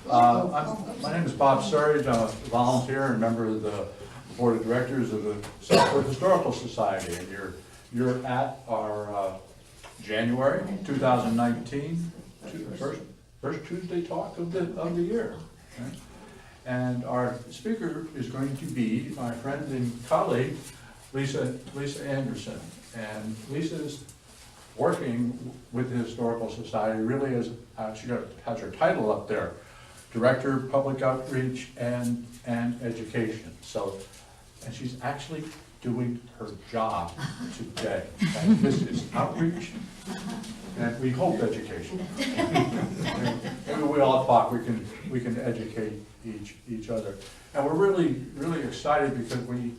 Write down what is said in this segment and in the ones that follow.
My name is Bob Surridge. I'm a volunteer and member of the board of directors of the Southport Historical Society, and you're at our January 2019 first Tuesday talk of the year. Okay? And our speaker is going to be my friend and colleague, Lisa Anderson. And Lisa is working with the Historical Society really as, she has her title up there, Director of Public Outreach and Education. So, and she's actually doing her job today. And this is outreach, and we hope education. Maybe we all talk, we can educate each other. And we're really excited because we,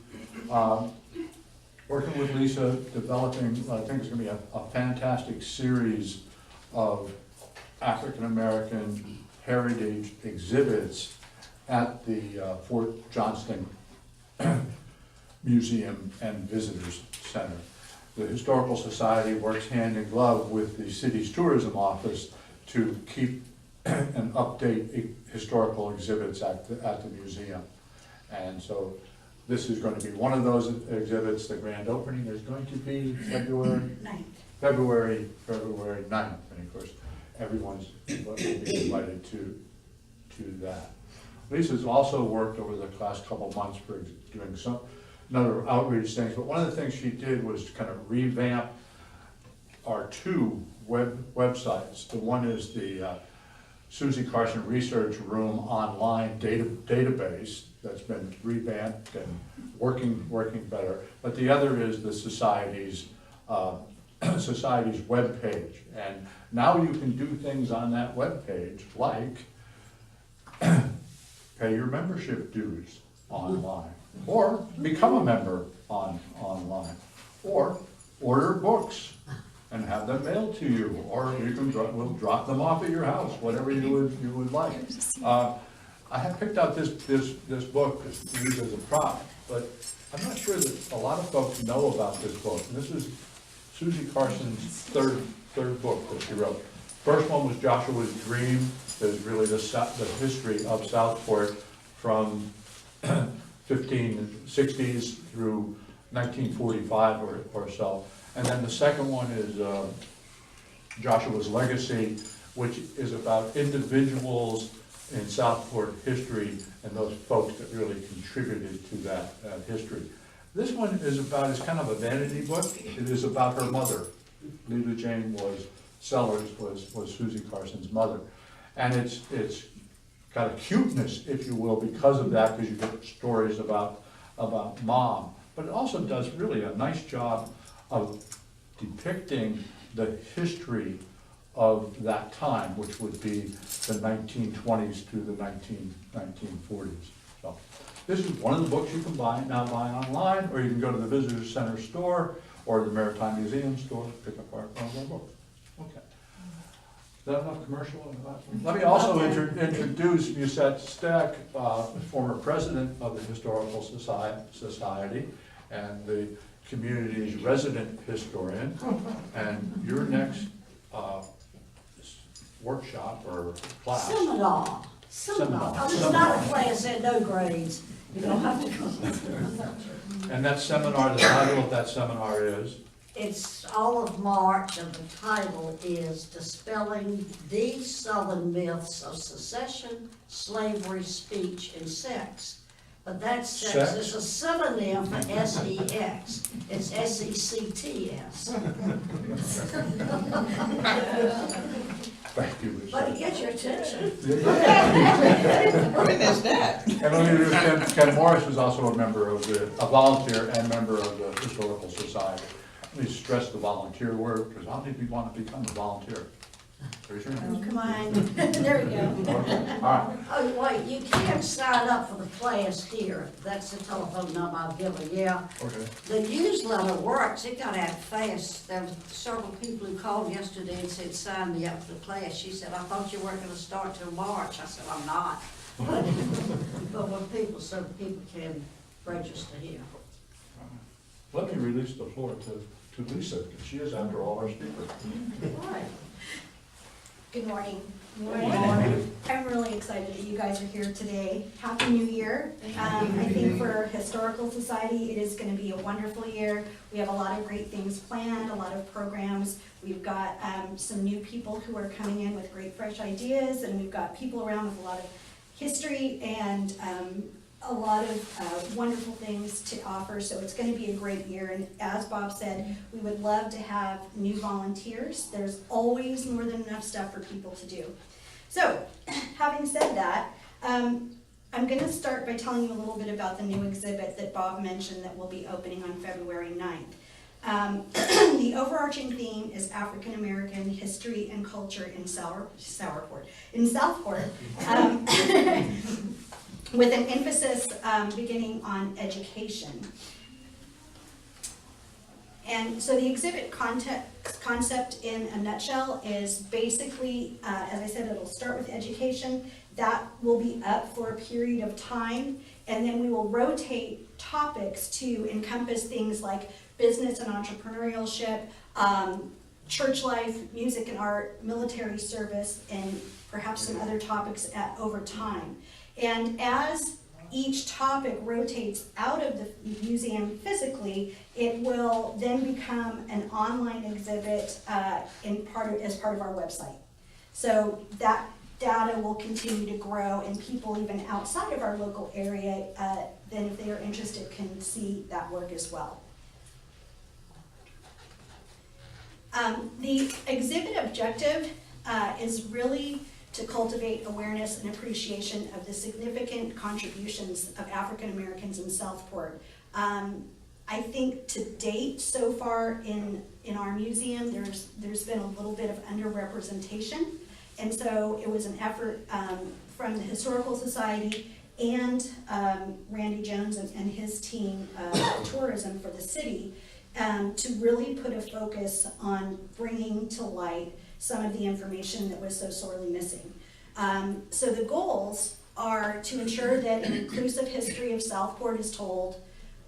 working with Lisa, developing, I think it's gonna be a fantastic series of African-American heritage exhibits at the Fort Johnston Museum and Visitors Center. The Historical Society works hand in glove with the city's tourism office to keep and update historical exhibits at the museum. And so this is going to be one of those exhibits. The grand opening is going to be February 9th. And of course, everyone's will be invited to that. Lisa's also worked over the last couple of months for doing another outreach things, but one of the things she did was to kind of revamp our two websites. The one is the Susie Carson Research Room online database that's been revamped and working better. But the other is the society's webpage, and now you can do things on that webpage like pay your membership dues online, or become a member online, or order books and have them mailed to you, or you can we'll drop them off at your house, whatever you would like. I have picked out this book to use as a prop, but I'm not sure that a lot of folks know about this book. And this is Susie Carson's third book that she wrote. First one was Joshua's Dream. Is really the history of Southport from 1560s through 1945 or so. And then the second one is Joshua's Legacy, which is about individuals in Southport history and those folks that really contributed to that history. This one is kind of a vanity book. It is about her mother. Lila Jane Sellers was Susie Carson's mother. And it's got a cuteness, if you will, because of that, because you get stories about mom. But it also does really a nice job of depicting the history of that time, which would be the 1920s through the 1940s. So this is one of the books you can buy online, or you can go to the Visitor Center store or the Maritime Museum store, pick up one of our books. Okay. Is that enough commercial? Let me also introduce Musette Steck, former president of the Historical Society and the community's resident historian. And your next workshop or class. Seminar. Oh, it's not a class, and no grades. You don't have to go. And that seminar, the title of that seminar is? It's all of March, and the title is Dispelling the Southern Myths of Secession, Slavery, Speech, and Sex. But that sex is a synonym for S-E-X. It's S-E-C-T-S. Thank you. But it gets your attention. When is that? And let me introduce Ken Morris is also a volunteer and member of the Historical Society. Let me stress the volunteer word, because how many people want to become a volunteer? Raise your hand. Oh, come on. There we go. Okay. All right. Oh, wait, you can sign up for the class here. That's the telephone number I've given, yeah. Okay. The newsletter works, it got out fast. There were several people who called yesterday and said, sign me up for the class. She said, I thought you weren't gonna start till March. I said, I'm not. But when people, so people can register here. Let me release the floor to Lisa, because she is, after all, our speaker. Right. Good morning. Morning. I'm really excited that you guys are here today. Happy New Year. I think for Historical Society, it is going to be a wonderful year. We have a lot of great things planned, a lot of programs. We've got some new people who are coming in with great fresh ideas, and we've got people around with a lot of history and a lot of wonderful things to offer, so it's going to be a great year. And as Bob said, we would love to have new volunteers. There's always more than enough stuff for people to do. So, having said that, I'm going to start by telling you a little bit about the new exhibit that Bob mentioned that will be opening on February 9th. The overarching theme is African American history and culture in Southport. With an emphasis beginning on education. And so the exhibit concept in a nutshell is basically, as I said, it'll start with education. That will be up for a period of time, and then we will rotate topics to encompass things like business and entrepreneurship, church life, music and art, military service, and perhaps some other topics over time. And as each topic rotates out of the museum physically, it will then become an online exhibit as part of our website. So that data will continue to grow, and people even outside of our local area, then if they are interested, can see that work as well. The exhibit objective is really to cultivate awareness and appreciation of the significant contributions of African Americans in Southport. I think to date, so far in our museum, there's been a little bit of underrepresentation, and so it was an effort from the Historical Society and Randy Jones and his team of tourism for the city to really put a focus on bringing to light some of the information that was so sorely missing. So the goals are to ensure that an inclusive history of Southport is told,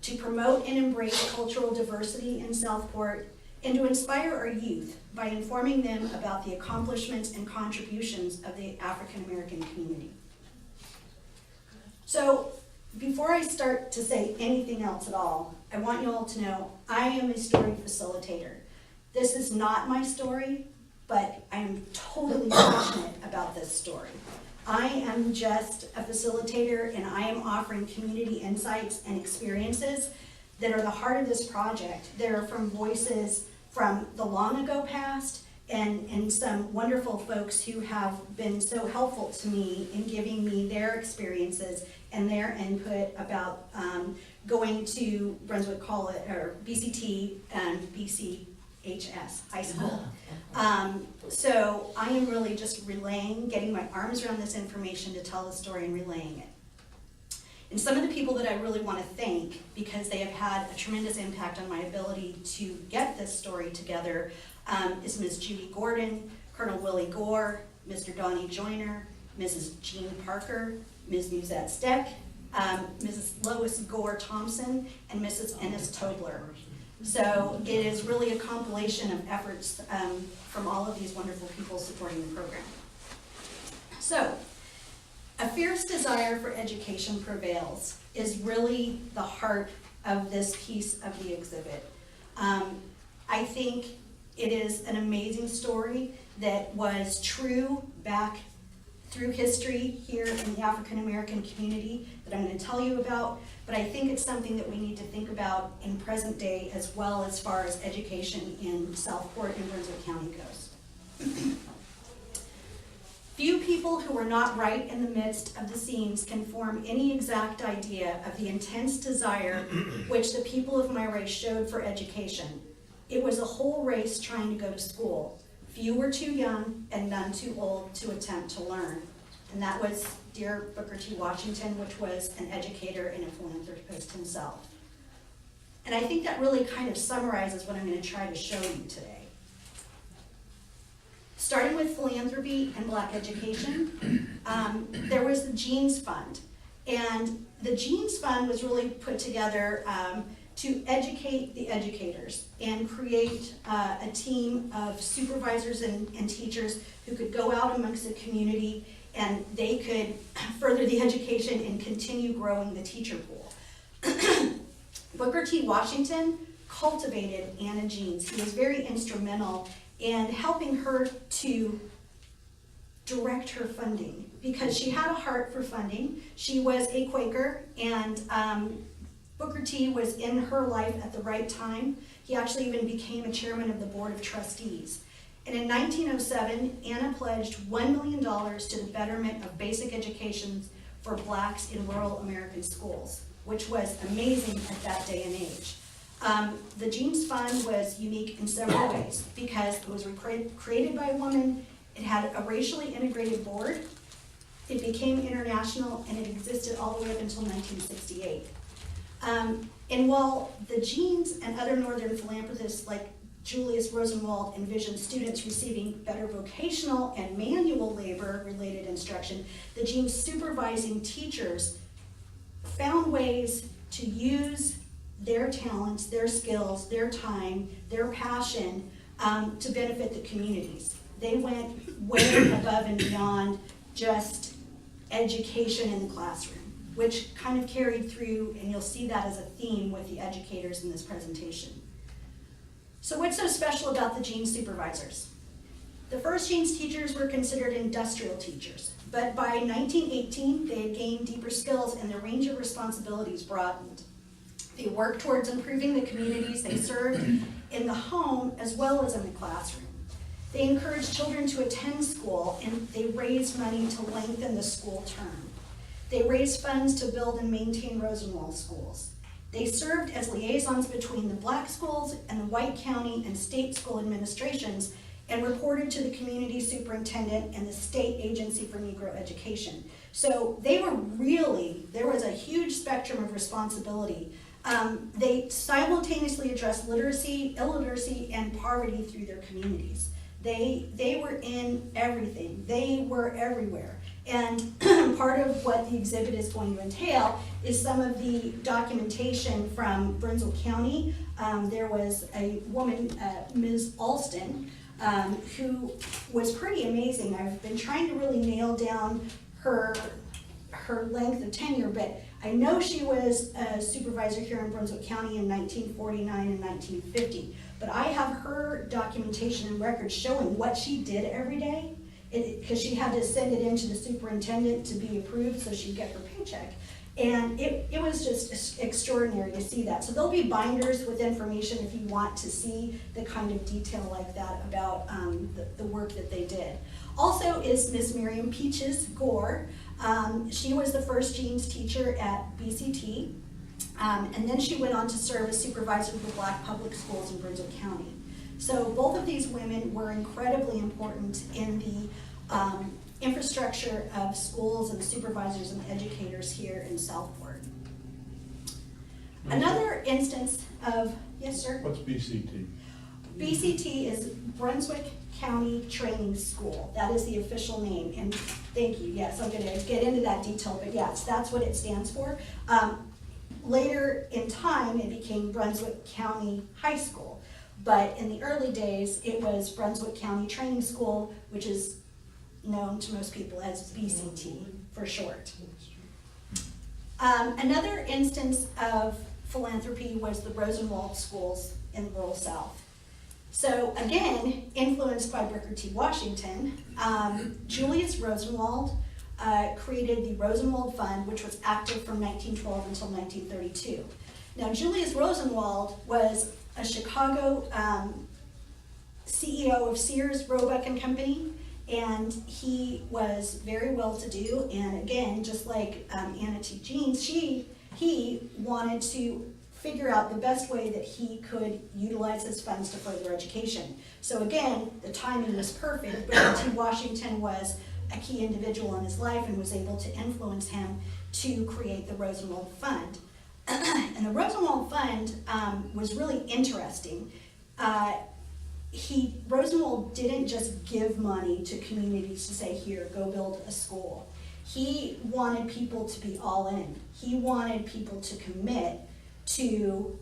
to promote and embrace cultural diversity in Southport, and to inspire our youth by informing them about the accomplishments and contributions of the African American community. So before I start to say anything else at all, I want you all to know I am a story facilitator. This is not my story, but I am totally passionate about this story. I am just a facilitator, and I am offering community insights and experiences that are the heart of this project. They're from voices from the long ago past and some wonderful folks who have been so helpful to me in giving me their experiences and their input about going to Brunswick College or BCT and BCHS high school. So I am really just getting my arms around this information to tell the story and relaying it. And some of the people that I really want to thank, because they have had a tremendous impact on my ability to get this story together, is Ms. Judy Gordon, Colonel Willie Gore, Mr. Donnie Joyner, Mrs. Jean Parker, Ms. Musette Steck, Mrs. Lois Gore Thompson, and Mrs. Ennis Tobler. So it is really a compilation of efforts from all of these wonderful people supporting the program. So, a fierce desire for education prevails is really the heart of this piece of the exhibit. I think it is an amazing story that was true back through history here in the African American community that I'm going to tell you about, but I think it's something that we need to think about in present day as well as far as education in Southport and Brunswick County goes. Few people who were not right in the midst of the scenes can form any exact idea of the intense desire which the people of my race showed for education. It was a whole race trying to go to school. Few were too young and none too old to attempt to learn. And that was dear Booker T. Washington, which was an educator and a philanthropist himself. And I think that really kind of summarizes what I'm going to try to show you today. Starting with philanthropy and Black education, there was the Jeans Fund. And the Jeans Fund was really put together to educate the educators and create a team of supervisors and teachers who could go out amongst the community and they could further the education and continue growing the teacher pool. Booker T. Washington cultivated Anna Jeans. He was very instrumental in helping her to direct her funding because she had a heart for funding. She was a Quaker, and Booker T was in her life at the right time. He actually even became a chairman of the board of trustees. And in 1907, Anna pledged $1 million to the betterment of basic education for blacks in rural American schools, which was amazing at that day and age. The Jeans Fund was unique in several ways because it was created by a woman, it had a racially integrated board, it became international, and it existed all the way up until 1968. And while the Jeans and other Northern philanthropists like Julius Rosenwald envisioned students receiving better vocational and manual labor-related instruction, the Jeans supervising teachers found ways to use their talents, their skills, their time, their passion to benefit the communities. They went way above and beyond just education in the classroom, which kind of carried through, and you'll see that as a theme with the educators in this presentation. So what's so special about the Jeans supervisors? The first Jeans teachers were considered industrial teachers, but by 1918, they had gained deeper skills and their range of responsibilities broadened. They worked towards improving the communities they served in the home as well as in the classroom. They encouraged children to attend school, and they raised money to lengthen the school term. They raised funds to build and maintain Rosenwald schools. They served as liaisons between the black schools and the white county and state school administrations and reported to the community superintendent and the state agency for Negro education. So they were really, there was a huge spectrum of responsibility. They simultaneously addressed literacy, illiteracy, and poverty through their communities. They were in everything. They were everywhere. And part of what the exhibit is going to entail is some of the documentation from Brunswick County. There was a woman, Ms. Alston, who was pretty amazing. I've been trying to really nail down her length of tenure, but I know she was a supervisor here in Brunswick County in 1949 and 1950. But I have her documentation and records showing what she did every day, because she had to send it in to the superintendent to be approved so she'd get her paycheck. And it was just extraordinary to see that. So there'll be binders with information if you want to see the kind of detail like that about the work that they did. Also is Miss Miriam Peaches Gore. She was the first Jeans teacher at BCT. And then she went on to serve as supervisor for black public schools in Brunswick County. So both of these women were incredibly important in the infrastructure of schools and supervisors and educators here in Southport. Another instance of, yes sir? What's BCT? BCT is Brunswick County Training School. That is the official name, and thank you, yes, I'm gonna get into that detail, but yes, that's what it stands for. Later in time, it became Brunswick County High School, but in the early days, it was Brunswick County Training School, which is known to most people as BCT for short. Another instance of philanthropy was the Rosenwald schools in the rural South. So again, influenced by Booker T. Washington, Julius Rosenwald created the Rosenwald Fund, which was active from 1912 until 1932. Now, Julius Rosenwald was a Chicago CEO of Sears, Roebuck and Company, and he was very well-to-do. And again, just like Anna T. Jeans, he wanted to figure out the best way that he could utilize his funds to further education. So again, the timing was perfect. Booker T. Washington was a key individual in his life and was able to influence him to create the Rosenwald Fund. And the Rosenwald Fund was really interesting. Rosenwald didn't just give money to communities to say, here, go build a school. He wanted people to be all in. He wanted people to commit to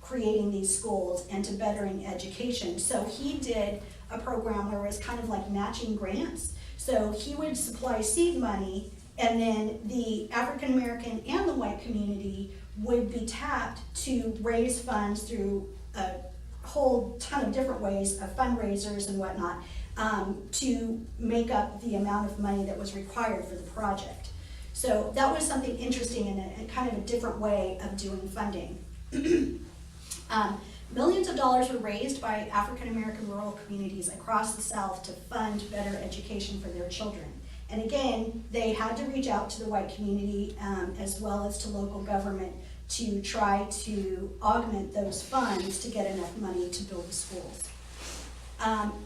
creating these schools and to bettering education. So he did a program where it was kind of like matching grants. So he would supply seed money, and then the African American and the white community would be tapped to raise funds through a whole ton of different ways of fundraisers and whatnot, to make up the amount of money that was required for the project. So that was something interesting and a kind of a different way of doing funding. Millions of dollars were raised by African American rural communities across the South to fund better education for their children. And again, they had to reach out to the white community as well as to local government to try to augment those funds to get enough money to build the schools.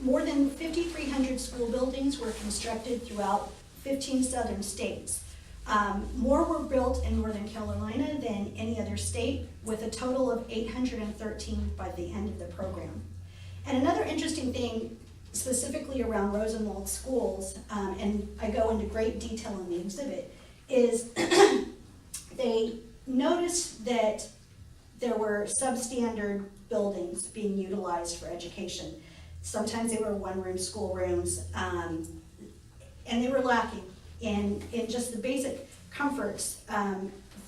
More than 5,300 school buildings were constructed throughout 15 southern states. More were built in Northern Carolina than any other state, with a total of 813 by the end of the program. And another interesting thing, specifically around Rosenwald schools, and I go into great detail in the exhibit, is they noticed that there were substandard buildings being utilized for education. Sometimes they were one-room schoolrooms, and they were lacking in just the basic comforts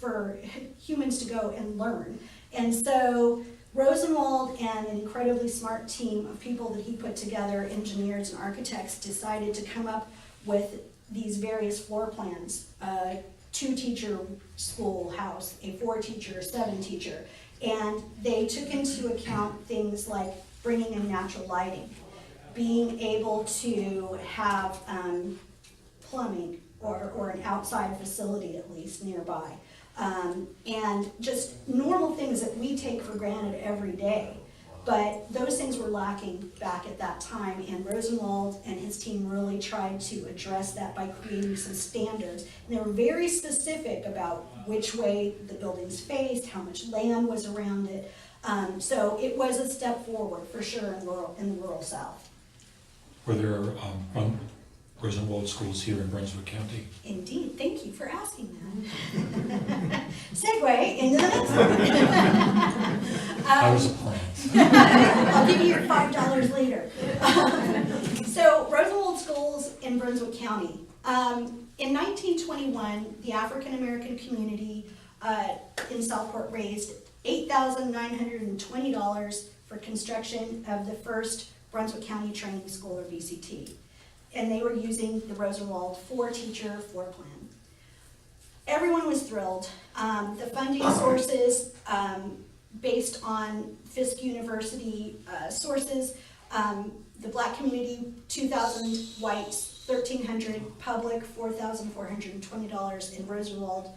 for humans to go and learn. And so Rosenwald and an incredibly smart team of people that he put together, engineers and architects, decided to come up with these various floor plans. 2-teacher schoolhouse, a 4-teacher, 7-teacher, and they took into account things like bringing in natural lighting, being able to have plumbing or an outside facility at least nearby, and just normal things that we take for granted every day. But those things were lacking back at that time, and Rosenwald and his team really tried to address that by creating some standards. And they were very specific about which way the buildings faced, how much land was around it. So it was a step forward for sure in the rural South. Were there Rosenwald schools here in Brunswick County? Indeed, thank you for asking that. Segue into the next one. That was a plan. I'll give you your $5 later. So Rosenwald schools in Brunswick County. In 1921, the African American community in Southport raised $8,920 for construction of the first Brunswick County Training School, or BCT. And they were using the Rosenwald 4-teacher floor plan. Everyone was thrilled. The funding sources, based on Fisk University sources, the black community, 2,000 whites, 1,300 public, $4,420, and Rosenwald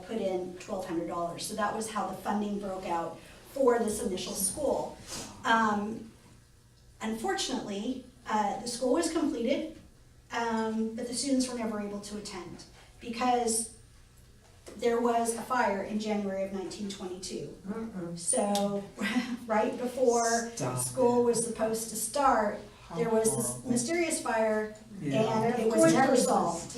put in $1,200. So that was how the funding broke out for this initial school. Unfortunately, the school was completed, but the students were never able to attend because there was a fire in January of 1922. So right before school was supposed to start, there was this mysterious fire, and it was never solved.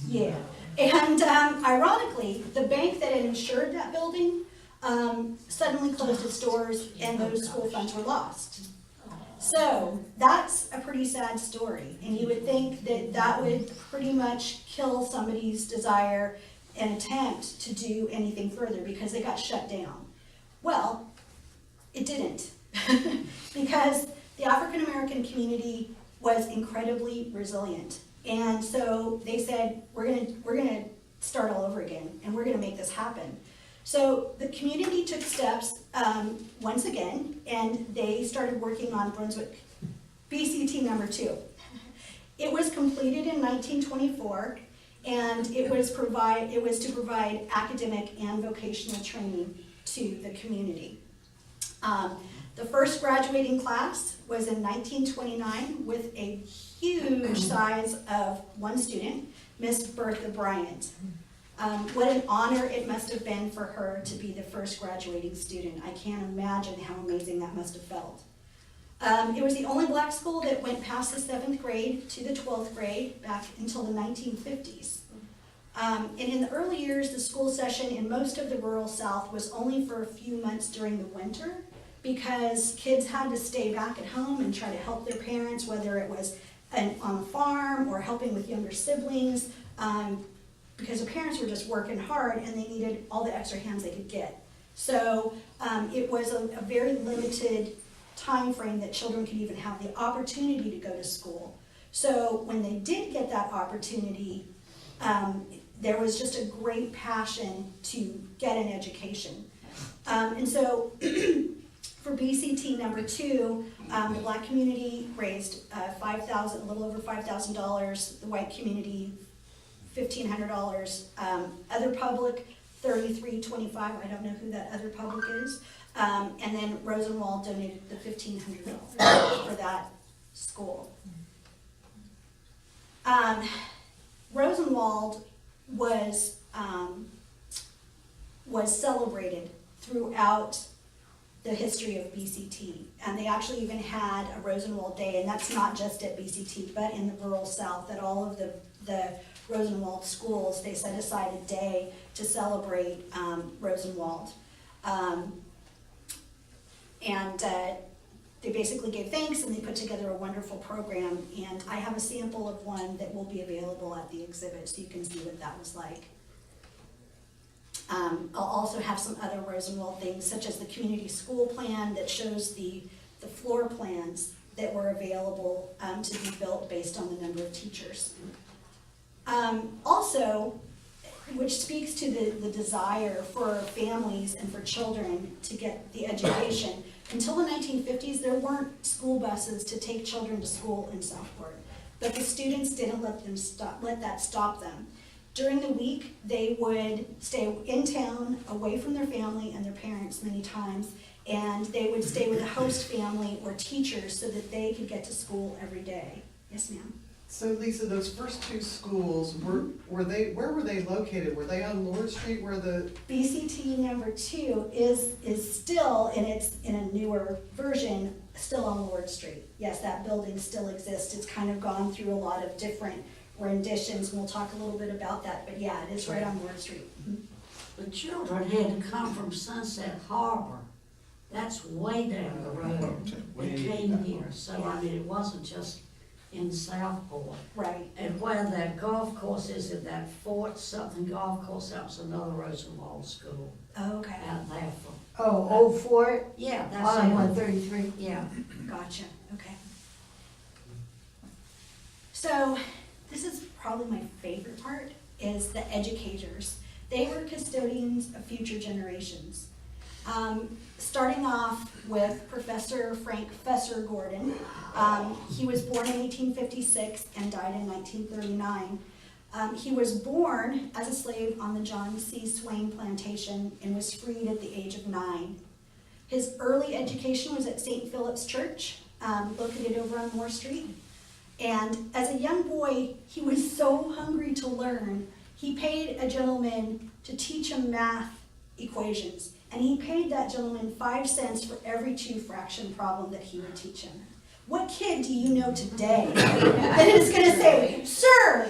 Yeah. And ironically, the bank that had insured that building suddenly closed its doors, and those school funds were lost. So that's a pretty sad story, and you would think that that would pretty much kill somebody's desire and attempt to do anything further because they got shut down. Well, it didn't, because the African American community was incredibly resilient, and so they said, we're gonna start all over again, and we're gonna make this happen. So the community took steps once again, and they started working on Brunswick BCT number 2. It was completed in 1924, and it was to provide academic and vocational training to the community. The first graduating class was in 1929 with a huge size of one student, Miss Bertha Bryant. What an honor it must have been for her to be the first graduating student. I can't imagine how amazing that must have felt. It was the only black school that went past the 7th grade to the 12th grade back until the 1950s. And in the early years, the school session in most of the rural South was only for a few months during the winter because kids had to stay back at home and try to help their parents, whether it was on a farm or helping with younger siblings, because the parents were just working hard and they needed all the extra hands they could get. So it was a very limited time frame that children could even have the opportunity to go to school. So when they did get that opportunity, there was just a great passion to get an education. And so for BCT number 2, the black community raised a little over $5,000, the white community $1,500, other public $33.25, I don't know who that other public is, and then Rosenwald donated the $1,500 for that school. Rosenwald was celebrated throughout the history of BCT, and they actually even had a Rosenwald Day, and that's not just at BCT, but in the rural South, that all of the Rosenwald schools, they set aside a day to celebrate Rosenwald. They basically gave thanks and they put together a wonderful program, and I have a sample of one that will be available at the exhibit so you can see what that was like. I'll also have some other Rosenwald things, such as the community school plan that shows the floor plans that were available to be built based on the number of teachers. Also, which speaks to the desire for families and for children to get the education. Until the 1950s, there weren't school buses to take children to school in Southport, but the students didn't let that stop them. During the week, they would stay in town, away from their family and their parents many times, and they would stay with a host family or teachers so that they could get to school every day. Yes, ma'am? So Lisa, those first 2 schools, where were they located? Were they on Lord Street where the? BCT number 2 is still, in a newer version, still on Lord Street. Yes, that building still exists. It's kind of gone through a lot of different renditions, and we'll talk a little bit about that, but yeah, it is right on Lord Street. The children had to come from Sunset Harbor. That's way down the road. They came here, so I mean, it wasn't just in Southport. Right. And where that golf course is, at that Fort something golf course, that was another Rosenwald school Oh, okay. out there for. Oh, Old Fort, Yeah, that's on it. 133. Yeah. Gotcha, okay. So, this is probably my favorite part, is the educators. They were custodians of future generations. Starting off with Professor Frank Fesser Gordon. He was born in 1856 and died in 1939. He was born as a slave on the John C. Swain plantation and was freed at the age of 9. His early education was at St. Philip's Church, located over on Moore Street. And as a young boy, he was so hungry to learn, he paid a gentleman to teach him math equations. And he paid that gentleman 5 cents for every 2 fraction problem that he would teach him. What kid do you know today that is going to say, sir,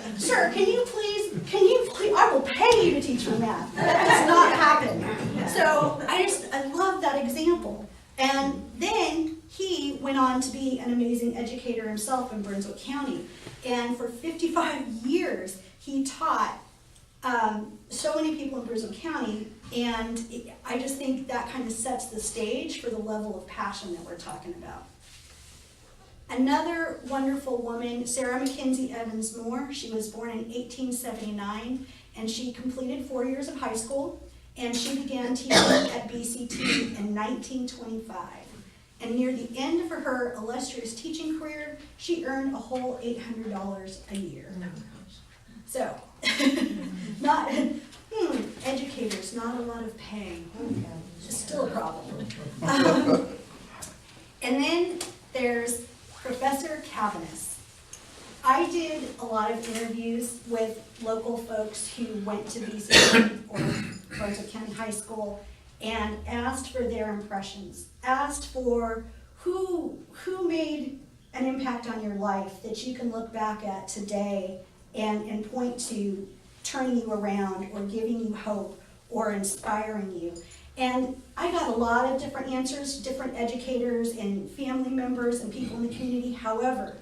can you please, I will pay you to teach me math. That does not happen. So I love that example. And then he went on to be an amazing educator himself in Brunswick County. And for 55 years, he taught so many people in Brunswick County, and I just think that kind of sets the stage for the level of passion that we're talking about. Another wonderful woman, Sarah Mackenzie Evans Moore, she was born in 1879, and she completed 4 years of high school, and she began teaching at BCT in 1925. And near the end of her illustrious teaching career, she earned a whole $800 a year. So, not, educators, not a lot of pay. It's still a problem. And then there's Professor Cabanis. I did a lot of interviews with local folks who went to BCT or Brunswick County High School and asked for their impressions, asked for who made an impact on your life that you can look back at today and point to turning you around or giving you hope or inspiring you. And I got a lot of different answers, different educators and family members and people in the community. However,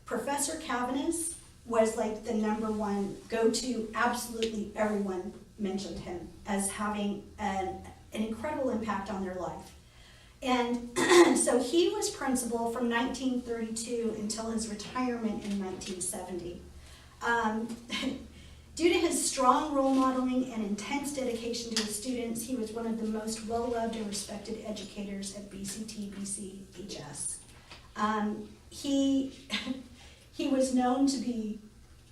Professor Cavanis was like the number one go-to. Absolutely everyone mentioned him as having an incredible impact on their life. And so he was principal from 1932 until his retirement in 1970. Due to his strong role modeling and intense dedication to his students, he was one of the most well-loved and respected educators at BCT, BCHS. He was known to be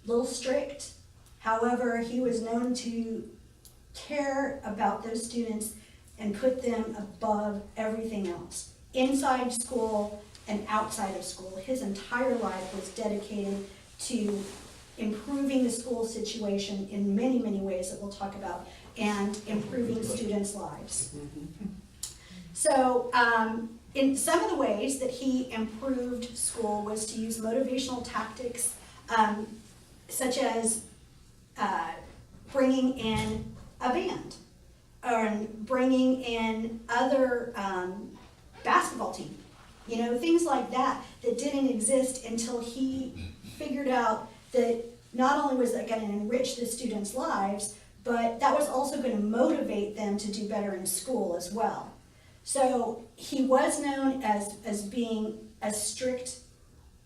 a little strict. However, he was known to care about those students and put them above everything else, inside school and outside of school. His entire life was dedicated to improving the school situation in many, many ways that we'll talk about, and improving students' lives. So, in some of the ways that he improved school was to use motivational tactics, such as bringing in a band, or bringing in other basketball team, things like that didn't exist until he figured out that not only was that going to enrich the students' lives, but that was also going to motivate them to do better in school as well. So he was known as being a strict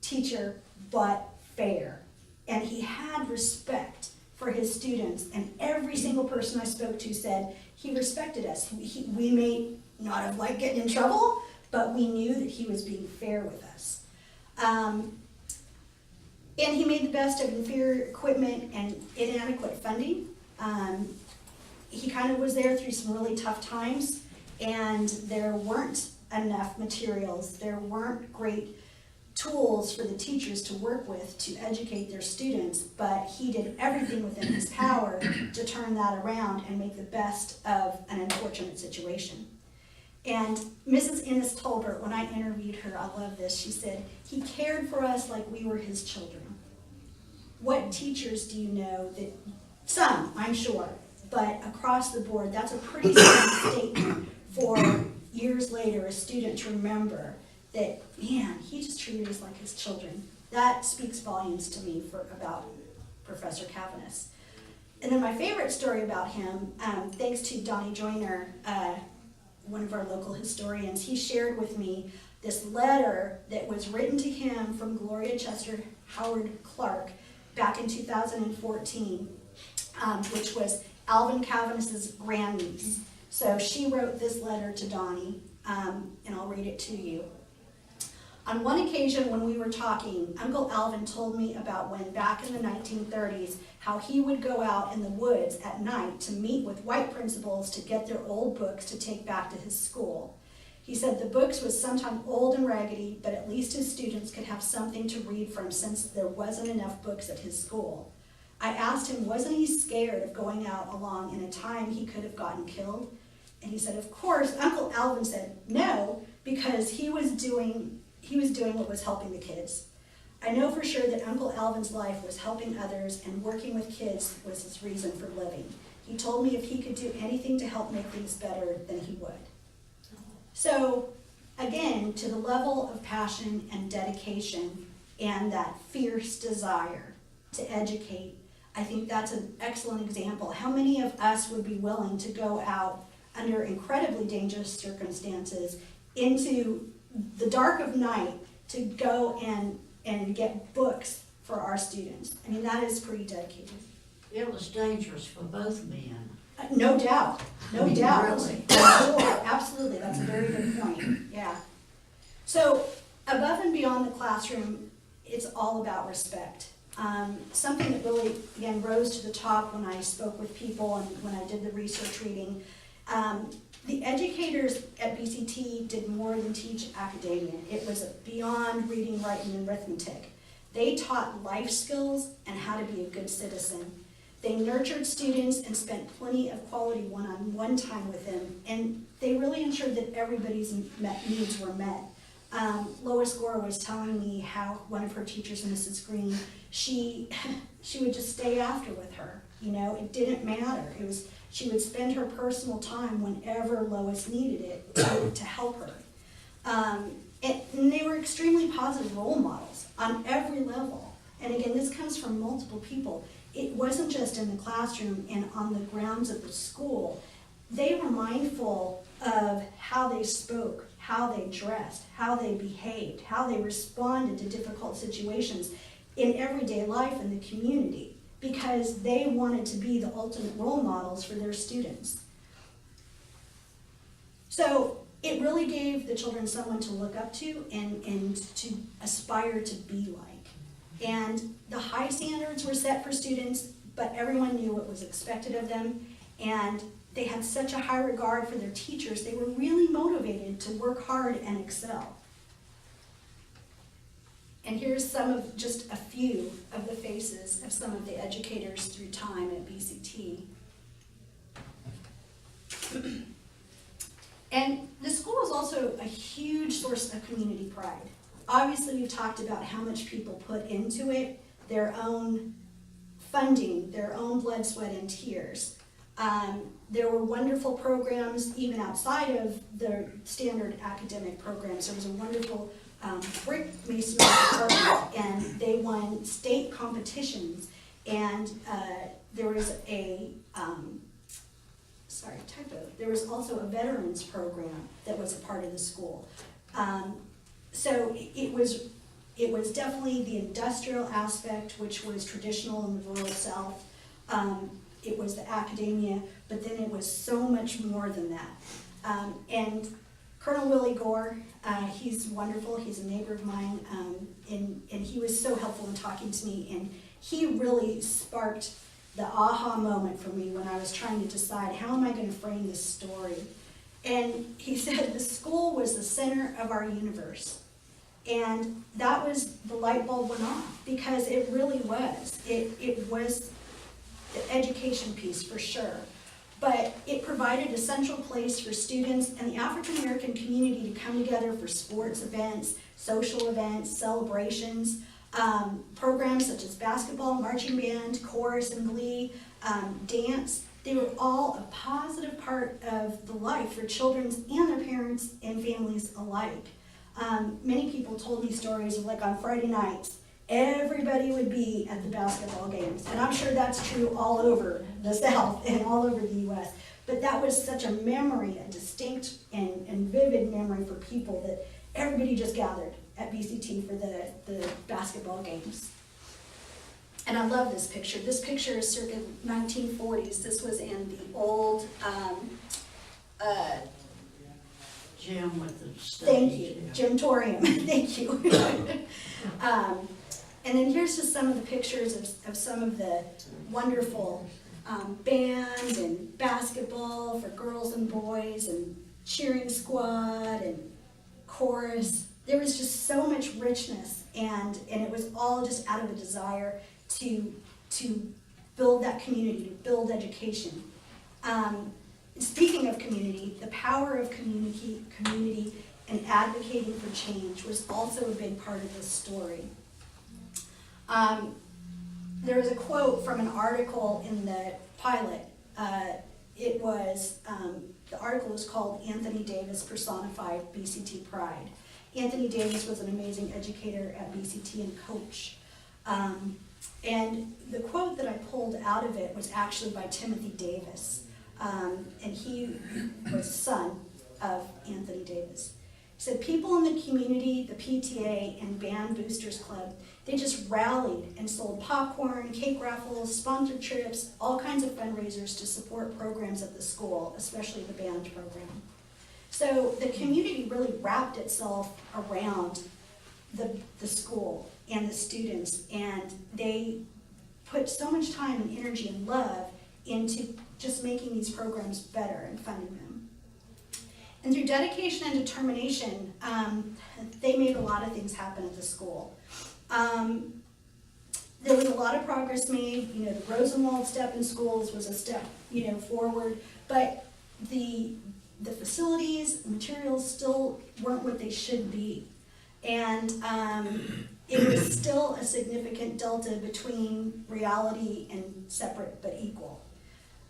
teacher, but fair. And he had respect for his students, and every single person I spoke to said he respected us. We may not have liked getting in trouble, but we knew that he was being fair with us. And he made the best of inferior equipment and inadequate funding. He kind of was there through some really tough times, and there weren't enough materials. There weren't great tools for the teachers to work with to educate their students, but he did everything within his power to turn that around and make the best of an unfortunate situation. And Mrs. Innes told her, when I interviewed her, I love this, she said, he cared for us like we were his children. What teachers do you know that, some, I'm sure, but across the board, that's a pretty strong statement for years later a student to remember that, man, he just treated us like his children. That speaks volumes to me about Professor Cavanis. And then my favorite story about him, thanks to Donnie Joyner, one of our local historians, he shared with me this letter that was written to him from Gloria Chester Howard Clark back in 2014, which was Alvin Cavanis's grandniece. So she wrote this letter to Donnie, and I'll read it to you. On one occasion when we were talking, Uncle Alvin told me about when back in the 1930s, how he would go out in the woods at night to meet with white principals to get their old books to take back to his school. He said the books was sometimes old and raggedy, but at least his students could have something to read from since there wasn't enough books at his school. I asked him, wasn't he scared of going out along in a time he could have gotten killed? And he said, of course. Uncle Alvin said, no, because he was doing what was helping the kids. I know for sure that Uncle Alvin's life was helping others, and working with kids was his reason for living. He told me if he could do anything to help make things better, then he would. So, again, to the level of passion and dedication and that fierce desire to educate, I think that's an excellent example. How many of us would be willing to go out under incredibly dangerous circumstances into the dark of night to go and get books for our students? I mean, that is pretty dedicated. It was dangerous for both men. No doubt, no doubt. Really? Sure, absolutely, that's a very good point, yeah. So, above and beyond the classroom, it's all about respect. Something that really, again, rose to the top when I spoke with people and when I did the research reading. The educators at BCT did more than teach academia. It was beyond reading, writing, and arithmetic. They taught life skills and how to be a good citizen. They nurtured students and spent plenty of quality one-on-one time with them, and they really ensured that everybody's needs were met. Lois Gore was telling me how one of her teachers, Mrs. Green, she would just stay after with her. You know, it didn't matter. It was, she would spend her personal time whenever Lois needed it to help her. And they were extremely positive role models on every level. And again, this comes from multiple people. It wasn't just in the classroom and on the grounds of the school. They were mindful of how they spoke, how they dressed, how they behaved, how they responded to difficult situations in everyday life in the community, because they wanted to be the ultimate role models for their students. So it really gave the children someone to look up to and to aspire to be like. And the high standards were set for students, but everyone knew what was expected of them, and they had such a high regard for their teachers, they were really motivated to work hard and excel. And here's just a few of the faces of some of the educators through time at BCT. And the school is also a huge source of community pride. Obviously, we've talked about how much people put into it, their own funding, their own blood, sweat, and tears. There were wonderful programs even outside of the standard academic programs. There was a wonderful brick masonry department, and they won state competitions. And there was there was also a veterans program that was a part of the school. So it was definitely the industrial aspect, which was traditional in the rural South. It was the academia, but then it was so much more than that. And Colonel Willie Gore, he's wonderful. He's a neighbor of mine, and he was so helpful in talking to me. And he really sparked the aha moment for me when I was trying to decide, how am I going to frame this story? And he said the school was the center of our universe. And that was, the light bulb went off, because it really was. It was the education piece for sure. But it provided a central place for students and the African American community to come together for sports events, social events, celebrations, programs such as basketball, marching band, chorus and glee, dance. They were all a positive part of the life for children and their parents and families alike. Many people told me stories of, like, on Friday nights, everybody would be at the basketball games. And I'm sure that's true all over the South and all over the US. But that was such a memory, a distinct and vivid memory for people, that everybody just gathered at BCT for the basketball games. And I love this picture. This picture is circa 1940s. This was in the old, Gym with the stage. thank you, Gymtorium, thank you. And then here's just some of the pictures of some of the wonderful band and basketball for girls and boys, and cheering squad and chorus. There was just so much richness, and it was all just out of a desire to build that community, to build education. Speaking of community, the power of community and advocating for change was also a big part of this story. There was a quote from an article in the pilot. The article was called "Anthony Davis Personified BCT Pride." Anthony Davis was an amazing educator at BCT and coach. And the quote that I pulled out of it was actually by Timothy Davis. And he was son of Anthony Davis. He said, "People in the community, the PTA, and Band Boosters Club, they just rallied and sold popcorn, cake raffles, sponsored trips, all kinds of fundraisers to support programs at the school, especially the band program." So the community really wrapped itself around the school and the students, and they put so much time and energy and love into just making these programs better and funding them. And through dedication and determination, they made a lot of things happen at the school. There was a lot of progress made. The Rosenwald step in schools was a step, forward, but the facilities, materials still weren't what they should be. And it was still a significant delta between reality and separate but equal.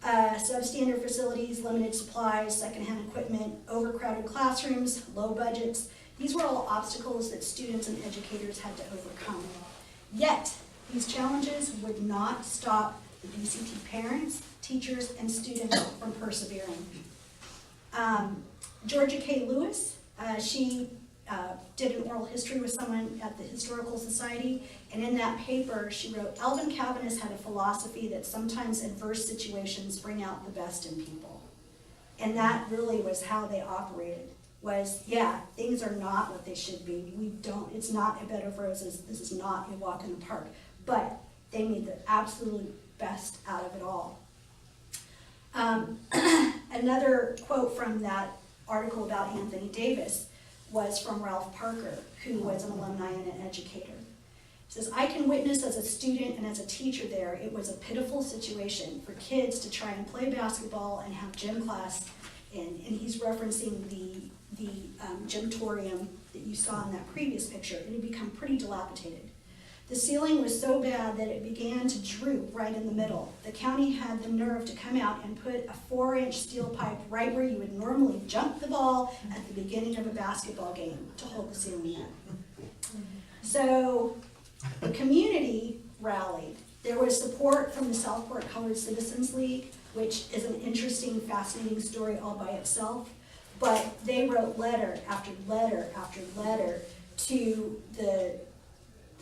Substandard facilities, limited supplies, secondhand equipment, overcrowded classrooms, low budgets. These were all obstacles that students and educators had to overcome. Yet, these challenges would not stop the BCT parents, teachers, and students from persevering. Georgia K. Lewis, she did an oral history with someone at the Historical Society, and in that paper she wrote, Alvin Calvinist had a philosophy that sometimes adverse situations bring out the best in people. And that really was how they operated, was, yeah, things are not what they should be. It's not a bed of roses, this is not a walk in the park. But they made the absolute best out of it all. Another quote from that article about Anthony Davis was from Ralph Parker, who was an alumni and an educator. He says, I can witness as a student and as a teacher there, it was a pitiful situation for kids to try and play basketball and have gym class, and he's referencing the gymtorium that you saw in that previous picture. It had become pretty dilapidated. The ceiling was so bad that it began to droop right in the middle. The county had the nerve to come out and put a 4-inch steel pipe right where you would normally jump the ball at the beginning of a basketball game to hold the ceiling up. So the community rallied. There was support from the Southport Colored Citizens League, which is an interesting, fascinating story all by itself. But they wrote letter after letter after letter to the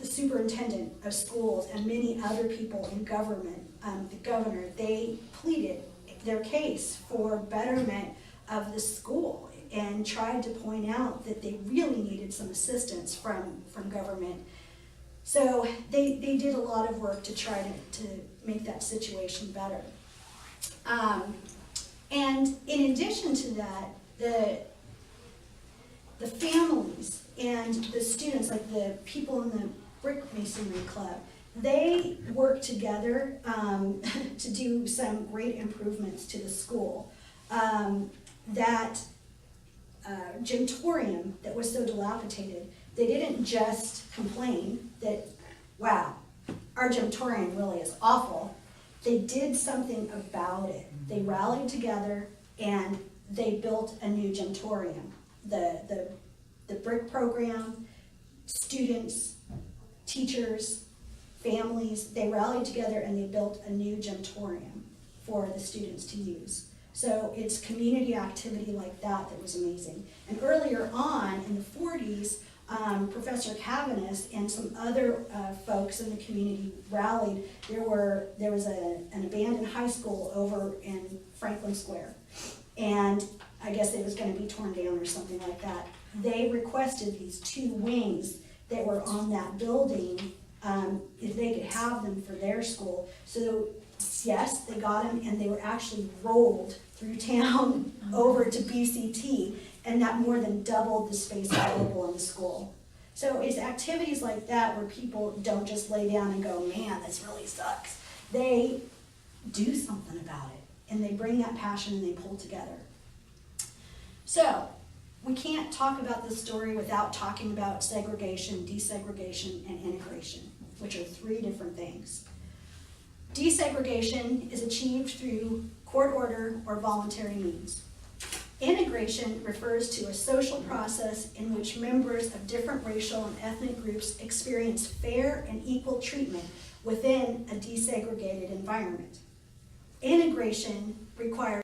superintendent of schools and many other people in government, the governor. They pleaded their case for betterment of the school and tried to point out that they really needed some assistance from government. So they did a lot of work to try to make that situation better. And in addition to that, the families and the students, like the people in the Brick Masonry Club, they work together to do some great improvements to the school. That gymtorium that was so dilapidated, they didn't just complain that, wow, our gymtorium really is awful. They did something about it. They rallied together and they built a new gymtorium. The brick program, students, teachers, families, they rallied together and they built a new gymtorium for the students to use. So it's community activity like that that was amazing. And earlier on in the 40s, Professor Calvinist and some other folks in the community rallied. There was an abandoned high school over in Franklin Square, and I guess it was going to be torn down or something like that. They requested these 2 wings that were on that building, if they could have them for their school. So yes, they got them, and they were actually rolled through town over to BCT, and that more than doubled the space available in the school. So it's activities like that where people don't just lay down and go, man, this really sucks. They do something about it, and they bring that passion and they pull together. So we can't talk about this story without talking about segregation, desegregation, and integration, which are 3 different things. Desegregation is achieved through court order or voluntary means. Integration refers to a social process in which members of different racial and ethnic groups experience fair and equal treatment within a desegregated environment. Integration requires